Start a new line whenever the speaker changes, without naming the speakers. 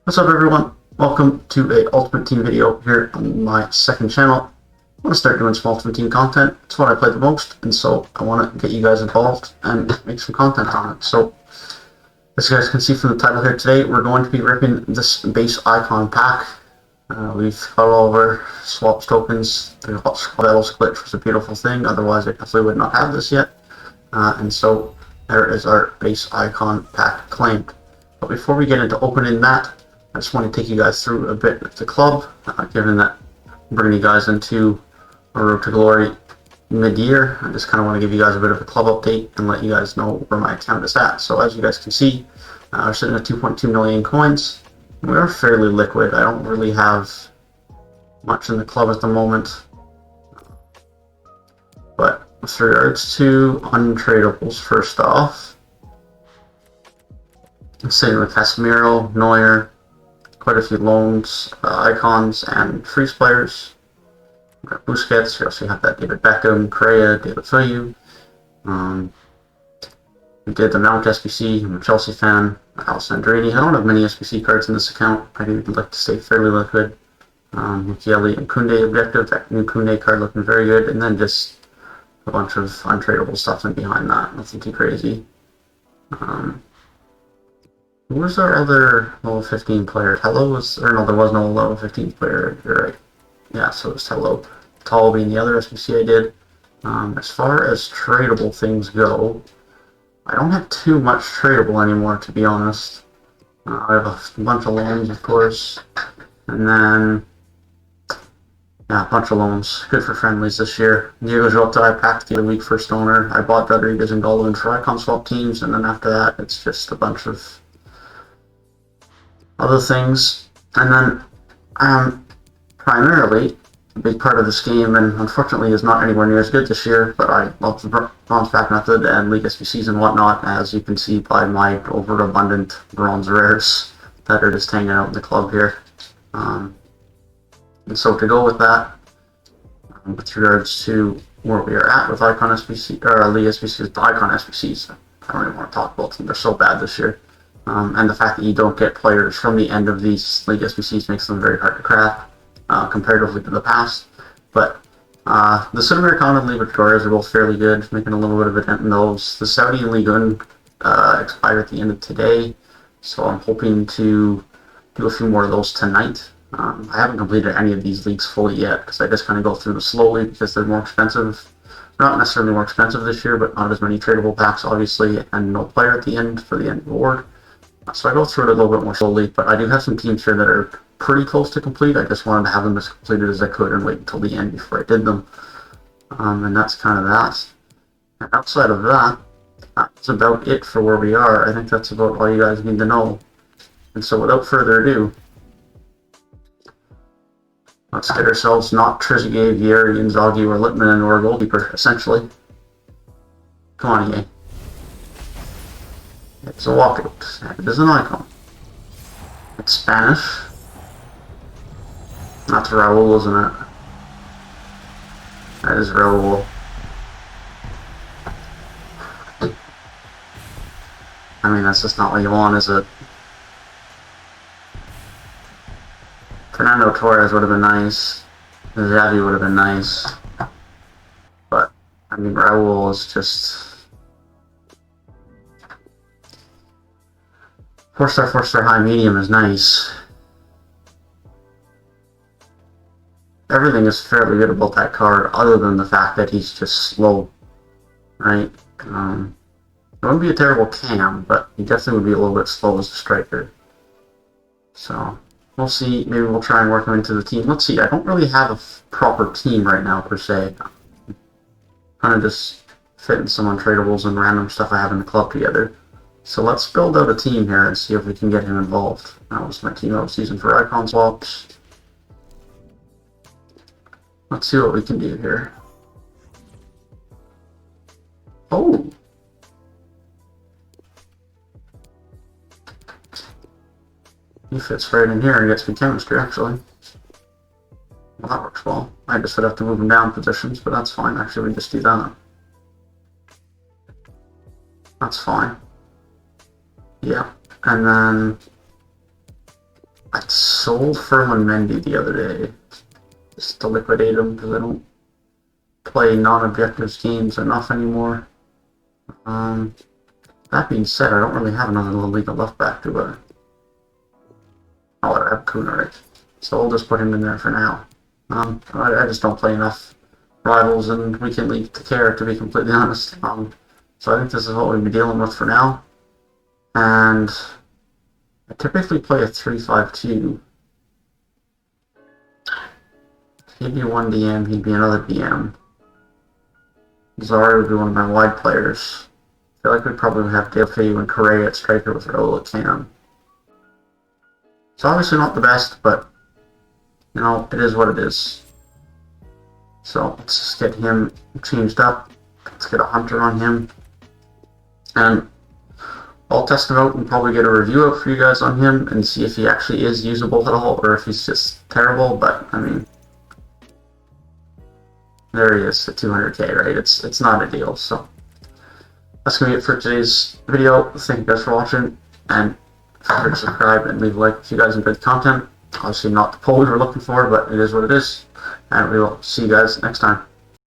What's up everyone? Welcome to a Ultimate Team video here on my second channel. I want to start doing some Ultimate Team content. It's what I play the most, and so I want to get you guys involved and make some content on it. So, as you guys can see from the title here today, we're going to be ripping this base icon pack. We've got all of our swaps tokens. The battles glitch was a beautiful thing, otherwise I definitely would not have this yet. And so there is our base icon pack claimed. But before we get into opening that, I just want to take you guys through a bit of the club, given that I'm bringing you guys into a Road to Glory mid-year. I just kind of want to give you guys a bit of a club update and let you guys know where my account is at. So as you guys can see, we're sitting at 2.2 million coins. We are fairly liquid. I don't really have much in the club at the moment. But with regards to untradables, first off, I'm sitting with Casemiro, Neuer, quite a few loans, icons, and freeze players. We've got Busquets, we also have that David Beckham, Correa, David Foyu. We did the Mount SBC, I'm a Chelsea fan, Alessandrini. I don't have many SBC cards in this account. I do like to stay fairly liquid. Mukiele and Koundé objective, that new Koundé card looking very good, and then just a bunch of untradable stuff in behind that, nothing too crazy. Who was our other level 15 player? Hello was, or no, there was no level 15 player, you're right. Yeah, so it's Hello. Tall being the other SBC I did. As far as tradable things go, I don't have too much tradable anymore, to be honest. I have a bunch of loans, of course, and then, yeah, a bunch of loans. Good for friendlies this year. Diego Jota, I packed the other week first owner. I bought Rodriguez and Golovin for icon swap teams, and then after that, it's just a bunch of other things. And then, primarily, a big part of this game, and unfortunately is not anywhere near as good this year, but I love the bronze pack method and league SBCs and whatnot, as you can see by my overabundant bronze rares that are just hanging out in the club here. And so to go with that, with regards to where we are at with icon SBC, or league SBCs, the icon SBCs, I don't even want to talk about them, they're so bad this year. And the fact that you don't get players from the end of these league SBCs makes them very hard to craft, comparatively to the past. But the Sudamericana and Libertadores are both fairly good, making a little bit of a dent in those. The Saudi and Ligue 1 expire at the end of today, so I'm hoping to do a few more of those tonight. I haven't completed any of these leagues fully yet, because I just kind of go through them slowly because they're more expensive. Not necessarily more expensive this year, but not as many tradable packs, obviously, and no player at the end for the end reward. So I go through it a little bit more slowly, but I do have some teams here that are pretty close to complete. I just wanted to have them as completed as I could and wait until the end before I did them. And that's kind of that. And outside of that, that's about it for where we are. I think that's about all you guys need to know. And so without further ado, let's get ourselves not Trezeguet, Vieri, Inzaghi, or Littman, or a goalkeeper, essentially. Come on, EA. It's a walkout. It is an icon. It's Spanish. That's Raul, isn't it? That is Raul. I mean, that's just not what you want, is it? Fernando Torres would have been nice. Xavi would have been nice. But, I mean, Raul is just... 4-star high medium is nice. Everything is fairly good about that card, other than the fact that he's just slow, right? It wouldn't be a terrible cam, but he definitely would be a little bit slow as a striker. So, we'll see. Maybe we'll try and work him into the team. Let's see, I don't really have a proper team right now, per se. Kind of just fitting some untradables and random stuff I have in the club together. So let's build out a team here and see if we can get him involved. That was my team I was using for icon swaps. Let's see what we can do here. Oh! He fits right in here and gets me chemistry, actually. Well, that works well. I just would have to move him down positions, but that's fine. Actually, we just do that. That's fine. Yeah, and then I sold Ferland Mendy the other day just to liquidate him because I don't play non-objectives games enough anymore. That being said, I don't really have another La Liga left back to it. Oh, I have Kuna, right? So we'll just put him in there for now. I just don't play enough rivals and weekend league to care, to be completely honest. So I think this is what we'll be dealing with for now. And I typically play a 3-5-2. He'd be one DM, he'd be another DM. Zari would be one of my wide players. I feel like we'd probably have Deulofeu and Correa at striker with Raul at cam. It's obviously not the best, but you know, it is what it is. So let's just get him changed up. Let's get a hunter on him. And I'll test him out and probably get a review out for you guys on him and see if he actually is usable at all or if he's just terrible, but I mean, there he is at 200k, right? It's not a deal, so that's going to be it for today's video. Thank you guys for watching, and feel free to subscribe and leave a like if you guys enjoyed the content. Obviously not the poll we were looking for, but it is what it is, and we will see you guys next time.